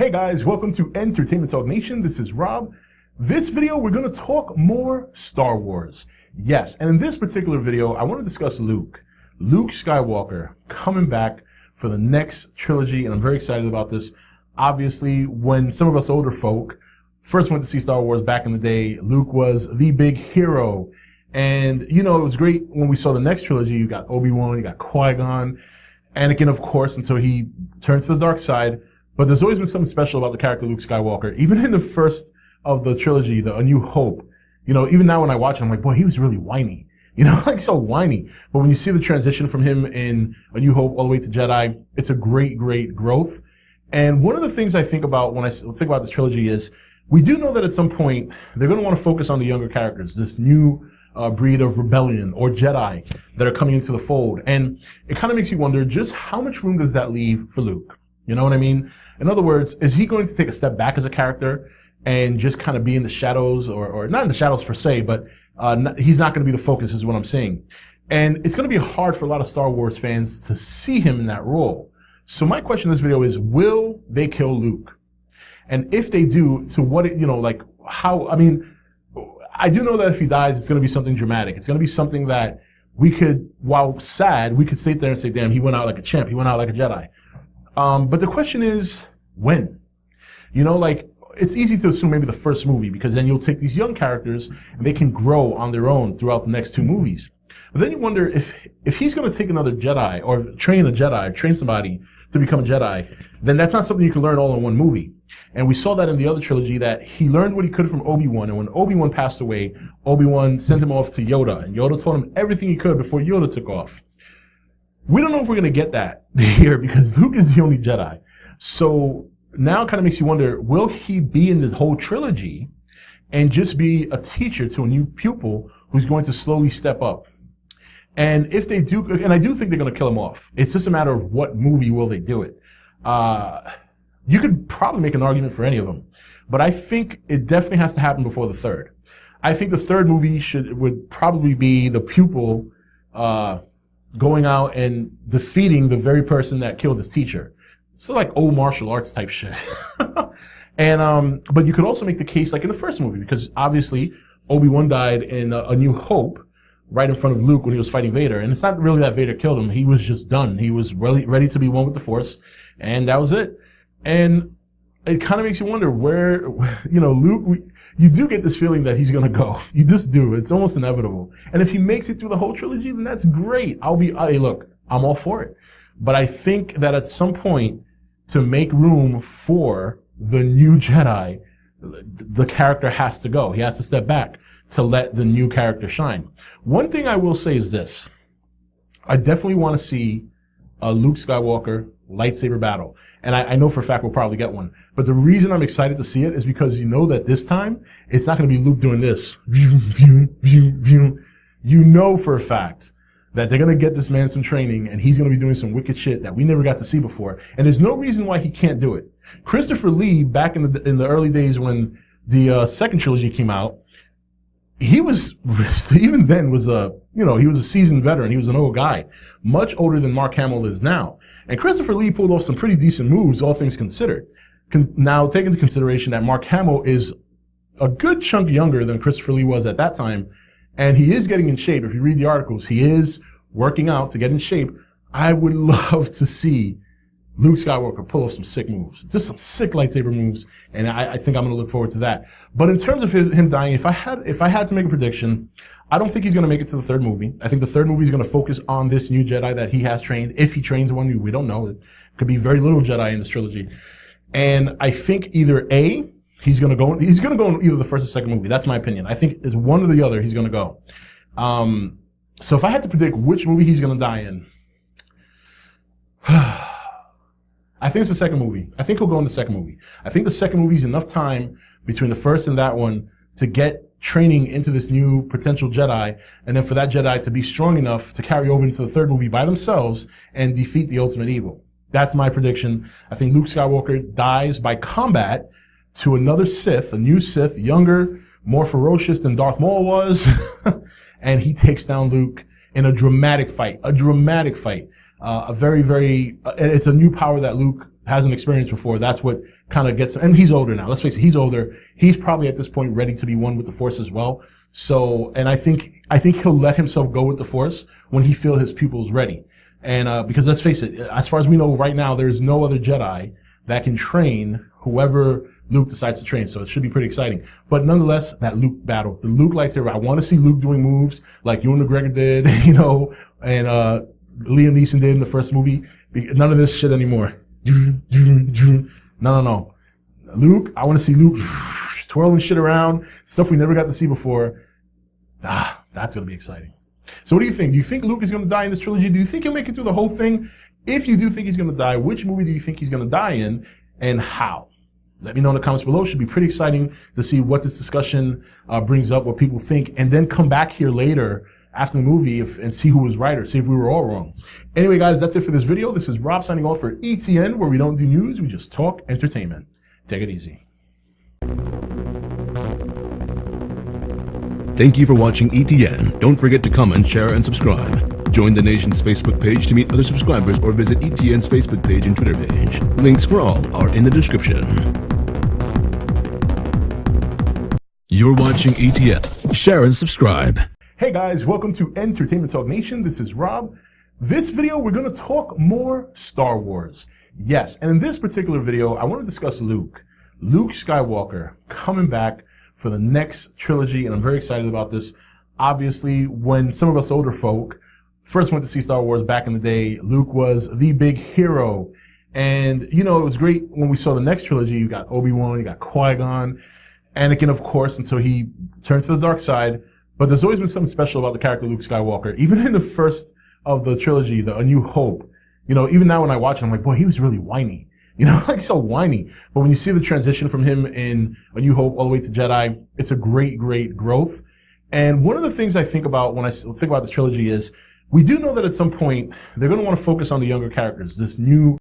Hey guys, welcome to Entertainment Talk Nation. This is Rob. This video, we're going to talk more Star Wars. Yes, and in this particular video, I want to discuss Luke Skywalker, coming back for the next trilogy, and I'm very excited about this. Obviously, when some of us older folk first went to see Star Wars back in the day, Luke was the big hero. And, you know, it was great when we saw the next trilogy. You got Obi-Wan, you got Qui-Gon, Anakin, of course, until he turned to the dark side. But there's always been something special about the character Luke Skywalker. Even in the first of the trilogy, A New Hope, you know, even now when I watch it, I'm like, boy, he was really whiny. You know, like so whiny. But when you see the transition from him in A New Hope all the way to Jedi, it's a great, great growth. And one of the things I think about when I think about this trilogy is we do know that at some point they're going to want to focus on the younger characters, this new breed of rebellion or Jedi that are coming into the fold. And it kind of makes you wonder just how much room does that leave for Luke? You know what I mean? In other words, is he going to take a step back as a character and just kind of be in the shadows or not in the shadows per se, but he's not going to be the focus is what I'm saying. And it's going to be hard for a lot of Star Wars fans to see him in that role. So my question in this video is, will they kill Luke? And if they do, to what, you know, like how, I mean, I do know that if he dies, it's going to be something dramatic. It's going to be something that we could, while sad, we could sit there and say, damn, he went out like a champ. He went out like a Jedi. But the question is, when? You know, like, it's easy to assume maybe the first movie, because then you'll take these young characters and they can grow on their own throughout the next two movies. But then you wonder if he's going to take another Jedi or train a Jedi, train somebody to become a Jedi, then that's not something you can learn all in one movie. And we saw that in the other trilogy, that he learned what he could from Obi-Wan. And when Obi-Wan passed away, Obi-Wan sent him off to Yoda. And Yoda told him everything he could before Yoda took off. We don't know if we're going to get that here because Luke is the only Jedi. So now it kind of makes you wonder, will he be in this whole trilogy and just be a teacher to a new pupil who's going to slowly step up? And if they do, and I do think they're going to kill him off. It's just a matter of what movie will they do it. You could probably make an argument for any of them, but I think it definitely has to happen before the third. I think the third movie would probably be the pupil, going out and defeating the very person that killed his teacher. It's like old martial arts type shit. And, but you could also make the case like in the first movie, because obviously Obi-Wan died in A New Hope right in front of Luke when he was fighting Vader. And it's not really that Vader killed him. He was just done. He was really ready to be one with the Force. And that was it. And it kind of makes you wonder where, you know, Luke, you do get this feeling that he's going to go. You just do. It's almost inevitable. And if he makes it through the whole trilogy, then that's great. Hey, look, I'm all for it. But I think that at some point, to make room for the new Jedi, the character has to go. He has to step back to let the new character shine. One thing I will say is this. I definitely want to see a Luke Skywalker lightsaber battle. And I know for a fact we'll probably get one. But the reason I'm excited to see it is because you know that this time, it's not going to be Luke doing this. You know for a fact that they're going to get this man some training and he's going to be doing some wicked shit that we never got to see before. And there's no reason why he can't do it. Christopher Lee, back in the early days when the second trilogy came out, he was, even then was he was a seasoned veteran. He was an old guy, much older than Mark Hamill is now. And Christopher Lee pulled off some pretty decent moves, all things considered. Now, take into consideration that Mark Hamill is a good chunk younger than Christopher Lee was at that time, and he is getting in shape. If you read the articles, he is working out to get in shape. I would love to see Luke Skywalker pull off some sick moves, just some sick lightsaber moves, and I think I'm going to look forward to that. But in terms of him dying, if I had to make a prediction, I don't think he's going to make it to the third movie. I think the third movie is going to focus on this new Jedi that he has trained. If he trains one, we don't know. It could be very little Jedi in this trilogy. And I think either A, he's going to go in either the first or second movie. That's my opinion. I think it's one or the other he's going to go. So if I had to predict which movie he's going to die in, I think it's the second movie. I think he'll go in the second movie. I think the second movie is enough time between the first and that one to get training into this new potential Jedi, and then for that Jedi to be strong enough to carry over into the third movie by themselves and defeat the ultimate evil. That's my prediction. I think Luke Skywalker dies by combat to another Sith, a new Sith, younger, more ferocious than Darth Maul was, and he takes down Luke in a dramatic fight. A very, very, it's a new power that Luke hasn't experienced before. That's what kind of gets, and he's older now. Let's face it, he's older. He's probably at this point ready to be one with the Force as well. So, and I think he'll let himself go with the Force when he feels his pupil's ready. And, because let's face it, as far as we know right now, there's no other Jedi that can train whoever Luke decides to train. So it should be pretty exciting. But nonetheless, that Luke battle, the Luke lightsaber, I want to see Luke doing moves like Ewan McGregor did, and, Liam Neeson did in the first movie. None of this shit anymore. No. Luke, I want to see Luke twirling shit around, stuff we never got to see before. That's going to be exciting. So what do you think? Do you think Luke is going to die in this trilogy? Do you think he'll make it through the whole thing? If you do think he's going to die, which movie do you think he's going to die in, and how? Let me know in the comments below. It should be pretty exciting to see what this discussion brings up, what people think, and then come back here later after the movie and see who was right or see if we were all wrong. Anyway, guys, that's it for this video. This is Rob signing off for ETN, where we don't do news, we just talk entertainment. Take it easy. Thank you for watching ETN. Don't forget to comment, share, and subscribe. Join the nation's Facebook page to meet other subscribers or visit ETN's Facebook page and Twitter page. Links for all are in the description. You're watching ETN. Share and subscribe. Hey guys, welcome to Entertainment Talk Nation. This is Rob. This video, we're going to talk more Star Wars. Yes, and in this particular video, I want to discuss Luke Skywalker coming back for the next trilogy, and I'm very excited about this. Obviously, when some of us older folk first went to see Star Wars back in the day, Luke was the big hero. And, it was great when we saw the next trilogy. You got Obi-Wan, you got Qui-Gon, Anakin, of course, until he turned to the dark side. But there's always been something special about the character Luke Skywalker. Even in the first of the trilogy, A New Hope, even now when I watch it, I'm like, boy, he was really whiny. So whiny. But when you see the transition from him in A New Hope all the way to Jedi, it's a great, great growth. And one of the things I think about when I think about this trilogy is we do know that at some point they're going to want to focus on the younger characters, this new